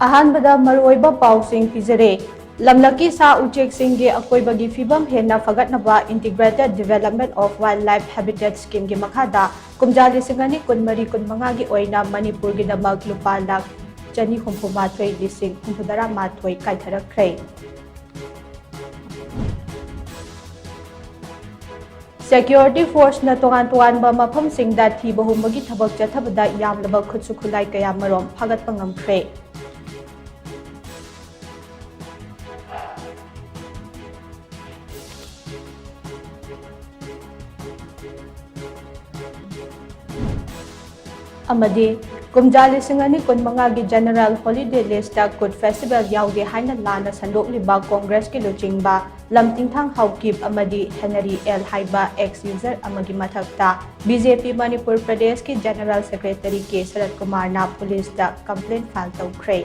अहानबदा मरोइबा पाउसिंग पिजरे लमलकी सा उचेक सिंगे अकोइबगी फिबम हेना फगटनबा integrated development of wildlife habitat scheme की मखादा कुमजा लिसिंगनी कुनमरी कुनमंगा की ओइना मणिपुर की दमक लुपा लाख चनी हुंफुमाथोई लिसिंग हुंफुदरा माथोई काइथरखरै Security Force na tokan mafam singda thiba humagi thabak chathabada yamlaba khutsu khulai kaya marom phagat pangamkhre amadi kumjali singani kunmanga gi general holiday list ta Good Festival yauge haina lana sandok liba Congress ki luchingba lamtingthang haukip amadi Henry L haiba ex user amagi mathakta BJP Manipur Pradesh ki General Secretary K Sarat Kumar na police da complaint file tawkhre